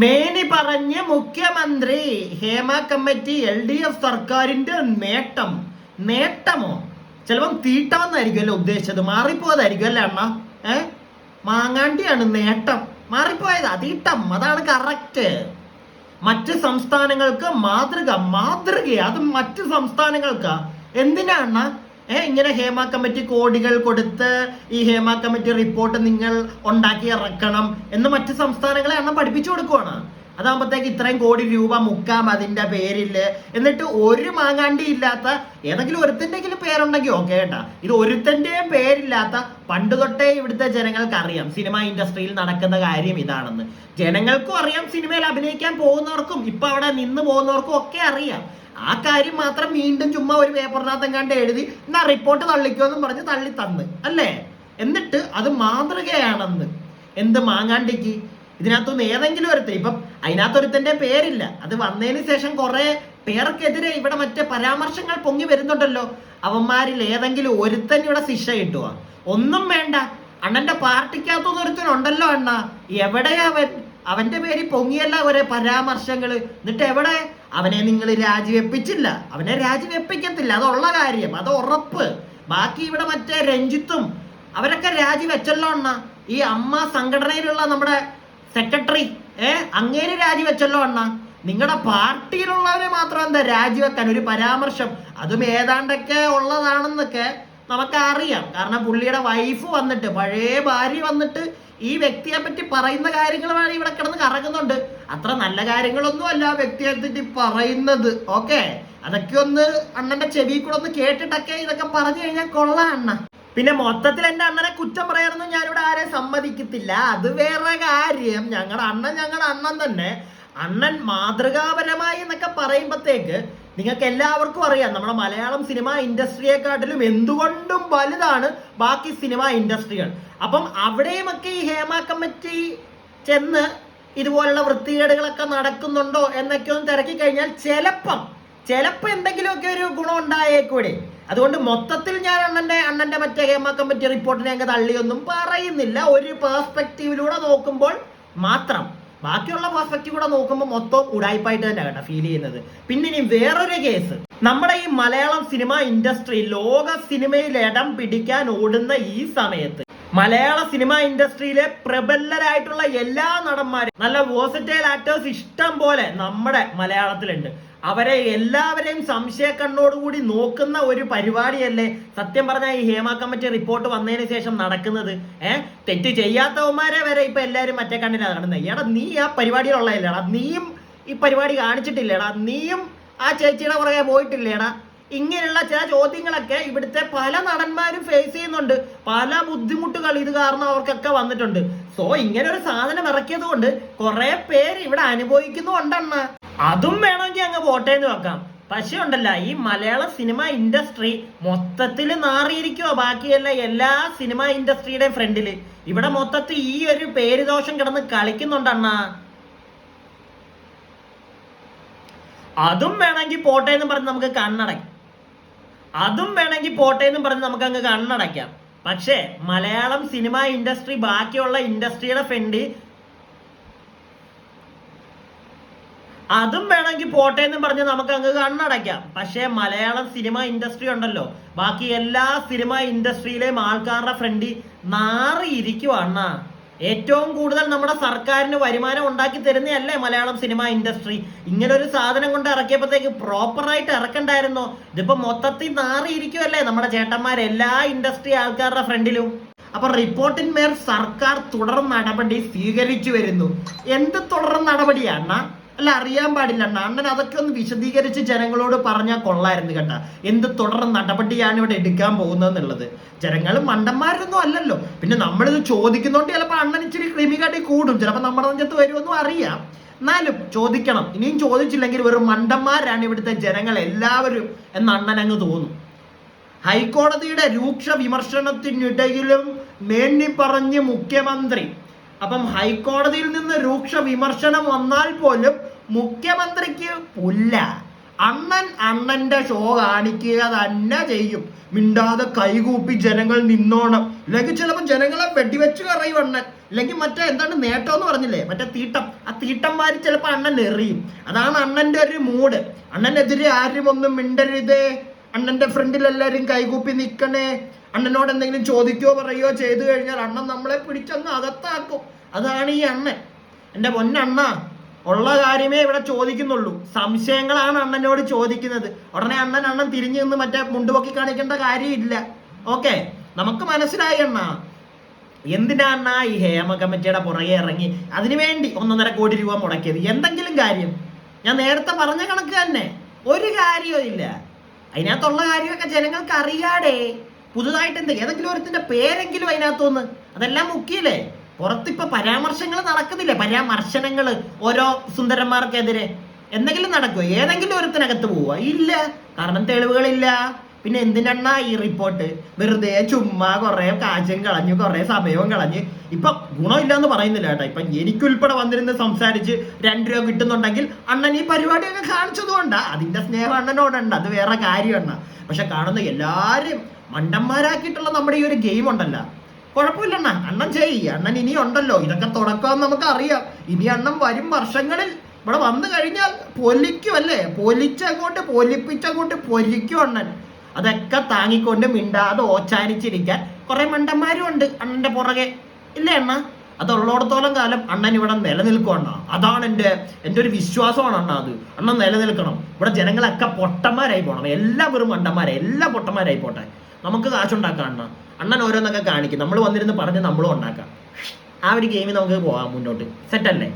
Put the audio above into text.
മേനി പറഞ്ഞ് മുഖ്യമന്ത്രി Hema committee LDF സർക്കാരിന്റെ നേട്ടമോ ചിലപ്പം തീട്ടമെന്നായിരിക്കുമല്ലോ ഉദ്ദേശിച്ചത്. മാറിപ്പോയതായിരിക്കും അല്ലേ അണ്ണ? മാങ്ങാണ്ടിയാണ് നേട്ടം, മാറിപ്പോയതാ. തീട്ടം അതാണ് കറക്റ്റ്. മറ്റ് സംസ്ഥാനങ്ങൾക്ക് മാതൃകയാ. അത് മറ്റ് സംസ്ഥാനങ്ങൾക്കാ. എന്തിനാണ് ഇങ്ങനെ ഹേമ കമ്മിറ്റി കോടികൾ കൊടുത്ത് ഈ ഹേമ കമ്മിറ്റി റിപ്പോർട്ട് നിങ്ങൾ ഉണ്ടാക്കി ഇറക്കണം എന്ന് മറ്റ് സംസ്ഥാനങ്ങളെ പഠിപ്പിച്ചു കൊടുക്കുവാണ്. അതാകുമ്പോഴത്തേക്ക് ഇത്രയും കോടി രൂപ മുക്കാം അതിന്റെ പേരില്. എന്നിട്ട് ഒരു മാങ്ങാണ്ടി ഇല്ലാത്ത ഏതെങ്കിലും ഒരുത്തൻ്റെങ്കിലും പേരുണ്ടെങ്കിൽ ഓക്കെ കേട്ടാ. ഇത് ഒരുത്തൻ്റെയും പേരില്ലാത്ത പണ്ട് തൊട്ടേ ഇവിടുത്തെ ജനങ്ങൾക്ക് അറിയാം സിനിമ ഇൻഡസ്ട്രിയിൽ നടക്കുന്ന കാര്യം ഇതാണെന്ന്. ജനങ്ങൾക്കും അറിയാം, സിനിമയിൽ അഭിനയിക്കാൻ പോകുന്നവർക്കും ഇപ്പൊ അവിടെ നിന്ന് പോകുന്നവർക്കും ഒക്കെ അറിയാം. ആ കാര്യം മാത്രം വീണ്ടും ചുമ്മാ ഒരു പേപ്പറിനകത്തെങ്ങാണ്ട് എഴുതി എന്നാ റിപ്പോർട്ട് തള്ളിക്കുമെന്നും പറഞ്ഞ് തള്ളി തന്ന് അല്ലേ. എന്നിട്ട് അത് മാതൃകയാണെന്ന്. എന്ത് മാങ്ങാണ്ടിക്ക്? ഇതിനകത്തൊന്നും ഏതെങ്കിലും ഒരുത്തൻ, ഇപ്പം അതിനകത്തൊരുത്തന്റെ പേരില്ല. അത് വന്നതിന് ശേഷം കുറെ പേർക്കെതിരെ ഇവിടെ മറ്റേ പരാമർശങ്ങൾ പൊങ്ങി വരുന്നുണ്ടല്ലോ. അവന്മാരിൽ ഏതെങ്കിലും ഒരുത്തൻ ഇവിടെ ശിക്ഷ കിട്ടുക? ഒന്നും വേണ്ട. അണ്ണന്റെ പാർട്ടിക്കകത്തൊന്നും ഒരുത്തനുണ്ടല്ലോ അണ്ണ. എവിടെയാ അവന്റെ പേരിൽ പൊങ്ങിയല്ല ഒരേ പരാമർശങ്ങള്. എന്നിട്ട് എവിടെ? അവനെ നിങ്ങൾ രാജിവെപ്പിച്ചില്ല, അവനെ രാജിവെപ്പിക്കത്തില്ല, അതുള്ള കാര്യം, അത് ഉറപ്പ്. ബാക്കി ഇവിടെ മറ്റേ രഞ്ജിത്തും അവരൊക്കെ രാജിവെച്ചല്ലോ അണ്ണ. ഈ അമ്മ സംഘടനയിലുള്ള നമ്മുടെ സെക്രട്ടറി അങ്ങേര് രാജിവെച്ചല്ലോ അണ്ണ. നിങ്ങളുടെ പാർട്ടിയിലുള്ളവരെ മാത്രം എന്താ രാജിവെക്കാൻ ഒരു പരാമർശം? അതും ഏതാണ്ടൊക്കെ ഉള്ളതാണെന്നൊക്കെ നമുക്കറിയാം. കാരണം പുള്ളിയുടെ വൈഫ് വന്നിട്ട്, പഴയ ഭാര്യ വന്നിട്ട് ഈ വ്യക്തിയെ പറ്റി പറയുന്ന കാര്യങ്ങളാണ് ഇവിടെ കിടന്ന് കറങ്ങുന്നുണ്ട്. അത്ര നല്ല കാര്യങ്ങളൊന്നും അല്ല ആ വ്യക്തിയെ പറ്റി പറയുന്നത്. ഓക്കെ, അതൊക്കെ ഒന്ന് അണ്ണന്റെ ചെവി കൂടെ ഒന്ന് കേട്ടിട്ടൊക്കെ ഇതൊക്കെ പറഞ്ഞു കഴിഞ്ഞാൽ കൊള്ളാം അണ്ണ. പിന്നെ മൊത്തത്തിൽ എന്റെ അണ്ണനെ കുറ്റം പറയാനൊന്നും ഞാനിവിടെ ആരെയും സമ്മതിക്കത്തില്ല. അത് വേറെ കാര്യം. ഞങ്ങളുടെ അണ്ണൻ തന്നെ. അണ്ണൻ മാതൃകാപരമായി എന്നൊക്കെ പറയുമ്പോഴത്തേക്ക് നിങ്ങൾക്ക് എല്ലാവർക്കും അറിയാം നമ്മുടെ മലയാളം സിനിമ ഇൻഡസ്ട്രിയെക്കാട്ടിലും എന്തുകൊണ്ടും വലുതാണ് ബാക്കി സിനിമ ഇൻഡസ്ട്രികൾ. അപ്പം അവിടെയുമൊക്കെ ഈ ഹേമ കമ്മിറ്റി ചെന്ന് ഇതുപോലുള്ള വൃത്തികേടുകളൊക്കെ നടക്കുന്നുണ്ടോ എന്നൊക്കെ ഒന്ന് തിരക്കി കഴിഞ്ഞാൽ ചിലപ്പോ എന്തെങ്കിലുമൊക്കെ ഒരു ഗുണം ഉണ്ടായേക്കൂടെ. അതുകൊണ്ട് മൊത്തത്തിൽ ഞാൻ അണ്ണന്റെ മറ്റേ ഹേമ കമ്മിറ്റി റിപ്പോർട്ടിനെ അങ്ങ് തള്ളിയൊന്നും പറയുന്നില്ല. ഒരു പേഴ്സ്പെക്റ്റീവിലൂടെ നോക്കുമ്പോൾ മാത്രം. ബാക്കിയുള്ള പെർസ്പെക്റ്റീവ് കൂടെ നോക്കുമ്പോൾ മൊത്തം ഉടായ്പായിട്ട് തന്നെ കേട്ടോ ഫീൽ ചെയ്യുന്നത്. പിന്നെ ഇനി വേറൊരു കേസ്, നമ്മുടെ ഈ മലയാളം സിനിമ ഇൻഡസ്ട്രി ലോക സിനിമയിൽ ഇടം പിടിക്കാൻ ഓടുന്ന ഈ സമയത്ത് മലയാള സിനിമ ഇൻഡസ്ട്രിയിലെ പ്രബലരായിട്ടുള്ള എല്ലാ നടന്മാരും, നല്ല വേഴ്സറ്റൈൽ ആക്ടേഴ്സ് ഇഷ്ടം പോലെ നമ്മുടെ മലയാളത്തിലുണ്ട്. അവരെ എല്ലാവരെയും സംശയക്കണ്ണോടുകൂടി നോക്കുന്ന ഒരു പരിപാടിയല്ലേ സത്യം പറഞ്ഞാൽ ഈ ഹേമ കമ്മിറ്റി റിപ്പോർട്ട് വന്നതിന് ശേഷം നടക്കുന്നത്. തെറ്റ് ചെയ്യാത്തവന്മാരെ വരെ ഇപ്പൊ എല്ലാവരും മറ്റേ കണ്ണിലാണ് കാണുന്നത്. എടാ നീ ആ പരിപാടിയിലുള്ളതല്ലേടാ, നീയും ഈ പരിപാടി കാണിച്ചിട്ടില്ലേടാ, നീയും ആ ചേച്ചിയുടെ പുറകെ പോയിട്ടില്ലേടാ. ഇങ്ങനെയുള്ള ചില ചോദ്യങ്ങളൊക്കെ ഇവിടുത്തെ പല നടന്മാരും ഫേസ് ചെയ്യുന്നുണ്ട്. പല ബുദ്ധിമുട്ടുകൾ ഇത് കാരണം അവർക്കൊക്കെ വന്നിട്ടുണ്ട്. സോ ഇങ്ങനെ ഒരു സാധനം ഇറക്കിയത് കൊണ്ട് കുറെ പേര് ഇവിടെ അനുഭവിക്കുന്നുണ്ടെണ്ണ. അതും വേണമെങ്കിൽ അങ്ങ് പോട്ടെ എന്ന് വെക്കാം. പക്ഷെ ഉണ്ടല്ല, ഈ മലയാള സിനിമ ഇൻഡസ്ട്രി മൊത്തത്തിൽ നാറിയിരിക്കുവോ ബാക്കിയല്ല എല്ലാ സിനിമ ഇൻഡസ്ട്രിയുടെ ഫ്രണ്ടില്. ഇവിടെ മൊത്തത്തിൽ ഈ ഒരു പേരുദോഷം കിടന്ന് കളിക്കുന്നുണ്ടെണ്ണ. അതും വേണമെങ്കിൽ പോട്ടെ എന്ന് പറഞ്ഞ് നമുക്ക് അങ്ങ് കണ്ണടയ്ക്കാം. പക്ഷേ മലയാളം സിനിമ ഇൻഡസ്ട്രി ബാക്കിയുള്ള ഇൻഡസ്ട്രിയുടെ ഫ്രണ്ട് അതും വേണമെങ്കിൽ പോട്ടെ എന്ന് പറഞ്ഞ് നമുക്ക് അങ്ങ് കണ്ണടയ്ക്കാം. പക്ഷേ മലയാളം സിനിമ ഇൻഡസ്ട്രി ഉണ്ടല്ലോ, ബാക്കി എല്ലാ സിനിമ ഇൻഡസ്ട്രിയിലെയും ആൾക്കാരുടെ ഫ്രണ്ട് നാറിയിരിക്കുവാണ്. ഏറ്റവും കൂടുതൽ നമ്മുടെ സർക്കാരിന് വരുമാനം ഉണ്ടാക്കി തരുന്നതല്ലേ മലയാളം സിനിമ ഇൻഡസ്ട്രി. ഇങ്ങനെ ഒരു സാധനം കൊണ്ട് ഇറക്കിയപ്പോഴത്തേക്ക് പ്രോപ്പറായിട്ട് ഇറക്കണ്ടായിരുന്നോ? ഇതിപ്പോ മൊത്തത്തിൽ നാറിയിരിക്കുമല്ലേ നമ്മുടെ ചേട്ടന്മാർ എല്ലാ ഇൻഡസ്ട്രി ആൾക്കാരുടെ ഫ്രണ്ടിലും. അപ്പൊ റിപ്പോർട്ടിന്മേൽ സർക്കാർ തുടർ നടപടി സ്വീകരിച്ചു വരുന്നു. എന്ത് തുടർ നടപടിയാണ്? അല്ല, അറിയാൻ പാടില്ല അണ്ണൻ. അതൊക്കെ ഒന്ന് വിശദീകരിച്ച് ജനങ്ങളോട് പറഞ്ഞാൽ കൊള്ളായിരുന്നു കേട്ടാ. എന്ത് തുടർ നടപടിയാണ് ഇവിടെ എടുക്കാൻ പോകുന്നതെന്നുള്ളത്. ജനങ്ങൾ മണ്ടന്മാരൊന്നും അല്ലല്ലോ. പിന്നെ നമ്മളിത് ചോദിക്കുന്നോണ്ട് ചിലപ്പോൾ അണ്ണൻ ഇച്ചിരി ക്രിമികാട്ടി കൂടും, ചിലപ്പോൾ നമ്മുടെ നെഞ്ചത്ത് വരുമെന്നും അറിയാം. എന്നാലും ചോദിക്കണം. ഇനിയും ചോദിച്ചില്ലെങ്കിൽ വെറും മണ്ടന്മാരാണ് ഇവിടുത്തെ ജനങ്ങൾ എല്ലാവരും എന്ന് അണ്ണൻ അങ്ങ് തോന്നും. ഹൈക്കോടതിയുടെ രൂക്ഷ വിമർശനത്തിനിടയിലും മേന്നി പറഞ്ഞ് മുഖ്യമന്ത്രി. അപ്പം ഹൈക്കോടതിയിൽ നിന്ന് രൂക്ഷ വിമർശനം വന്നാൽ പോലും മുഖ്യമന്ത്രിക്ക് പുല്ല. അണ്ണൻ അണ്ണന്റെ ഷോ കാണിക്കുക തന്നെ ചെയ്യും. മിണ്ടാതെ കൈകൂപ്പി ജനങ്ങൾ നിന്നോണം. ഇല്ലെങ്കിൽ ചിലപ്പോൾ ജനങ്ങളെ വെടിവെച്ച് കറയും അണ്ണൻ. ഇല്ലെങ്കിൽ മറ്റേ എന്താണ് നേട്ടം എന്ന് പറഞ്ഞില്ലേ, മറ്റേ തീട്ടം, ആ തീട്ടന്മാര് ചിലപ്പോൾ അണ്ണൻ എറിയും. അതാണ് അണ്ണന്റെ ഒരു മൂഡ്. അണ്ണനെതിരെ ആരും ഒന്നും മിണ്ടരുതേ, അണ്ണന്റെ ഫ്രണ്ടിൽ എല്ലാവരും കൈകൂപ്പി നിൽക്കണേ, അണ്ണനോട് എന്തെങ്കിലും ചോദിക്കുകയോ പറയുകയോ ചെയ്തു കഴിഞ്ഞാൽ അണ്ണൻ നമ്മളെ പിടിച്ചങ്ങ് അകത്താക്കും. അതാണ് ഈ അണ്ണൻ. എൻ്റെ പൊന്നണ്ണ, ഉള്ള കാര്യമേ ഇവിടെ ചോദിക്കുന്നുള്ളൂ. സംശയങ്ങളാണ് അണ്ണനോട് ചോദിക്കുന്നത്. ഉടനെ അണ്ണൻ തിരിഞ്ഞു നിന്ന് മറ്റേ മുണ്ടുപൊക്കി കാണിക്കേണ്ട കാര്യമില്ല. ഓക്കെ, നമുക്ക് മനസ്സിലായി അണ്ണ എന്തിനാ അണ്ണ ഈ ഹേമ കമ്മിറ്റിയുടെ പുറകെ ഇറങ്ങി അതിനുവേണ്ടി 1.5 കോടി രൂപ മുടക്കിയത്. എന്തെങ്കിലും കാര്യം? ഞാൻ നേരത്തെ പറഞ്ഞ കണക്ക് തന്നെ ഒരു കാര്യവും ഇല്ല. അതിനകത്തുള്ള കാര്യമൊക്കെ ജനങ്ങൾക്ക് അറിയാടേ. പുതുതായിട്ട് ഏതെങ്കിലും ഒരുത്തിന്റെ പേരെങ്കിലും അതിനകത്തൊന്ന്, അതെല്ലാം മുക്കിയില്ലേ. പുറത്തിപ്പോ പരാമർശങ്ങൾ നടക്കുന്നില്ലേ, പരാമർശനങ്ങൾ ഓരോ സുന്ദരന്മാർക്കെതിരെ. എന്തെങ്കിലും നടക്കുമോ? ഏതെങ്കിലും ഒരുത്തിനകത്ത് പോവുക ഇല്ല, കാരണം തെളിവുകളില്ല. പിന്നെ എന്തിനാ ഈ റിപ്പോർട്ട്? വെറുതെ ചുമ്മാ കുറെ കാശും കളഞ്ഞു, കുറെ സമയവും കളഞ്ഞ്. ഇപ്പൊ ഗുണമില്ല എന്ന് പറയുന്നില്ല കേട്ടോ. ഇപ്പൊ എനിക്കുൾപ്പെടെ വന്നിരുന്ന് സംസാരിച്ച് 2 രൂപ കിട്ടുന്നുണ്ടെങ്കിൽ അണ്ണൻ ഈ പരിപാടിയൊക്കെ കാണിച്ചതുകൊണ്ടാ. അതിന്റെ സ്നേഹം അണ്ണനോടുണ്ട്, അത് വേറെ കാര്യമാണ്. പക്ഷെ കാണുന്ന എല്ലാരും മണ്ടന്മാരാക്കിയിട്ടുള്ള നമ്മുടെ ഈ ഒരു ഗെയിം ഉണ്ടല്ലോ, കുഴപ്പമില്ലണ്ണ, അണ്ണൻ ചെയ്യ്. അണ്ണൻ ഇനി ഉണ്ടല്ലോ, ഇതൊക്കെ തുടക്കം നമുക്ക് അറിയാം. ഇനി അണ്ണൻ വരും വർഷങ്ങളിൽ ഇവിടെ വന്നു കഴിഞ്ഞാൽ പൊലിക്കുമല്ലേ, പൊലിച്ചങ്ങോട്ട് പൊലിപ്പിച്ചങ്ങോട്ട് പൊലിക്കും അണ്ണൻ. അതൊക്കെ താങ്ങിക്കൊണ്ട് മിണ്ടാതെ ഓച്ചാനിച്ചിരിക്കാൻ കുറെ മണ്ടന്മാരും ഉണ്ട് അണ്ണന്റെ പുറകെ, ഇല്ലേ അണ്ണ? അതുള്ളിടത്തോളം കാലം അണ്ണൻ ഇവിടെ നിലനിൽക്കും അണ്ണ. അതാണ് എൻ്റെ ഒരു വിശ്വാസമാണ് അണ്ണ. അത് അണ്ണൻ നിലനിൽക്കണം. ഇവിടെ ജനങ്ങളൊക്കെ പൊട്ടന്മാരായി പോകണം. എല്ലാം വെറും മണ്ടന്മാരെ, എല്ലാം പൊട്ടന്മാരായി പോട്ടെ. നമുക്ക് കാശുണ്ടാക്കാം അണ്ണ. അണ്ണൻ ഓരോന്നൊക്കെ കാണിക്കും, നമ്മൾ വന്നിരുന്ന് പറഞ്ഞ് നമ്മളും ഉണ്ടാക്കാം. ആ ഒരു ഗെയിമിൽ നമുക്ക് പോകാം മുന്നോട്ട്. സെറ്റല്ലേ?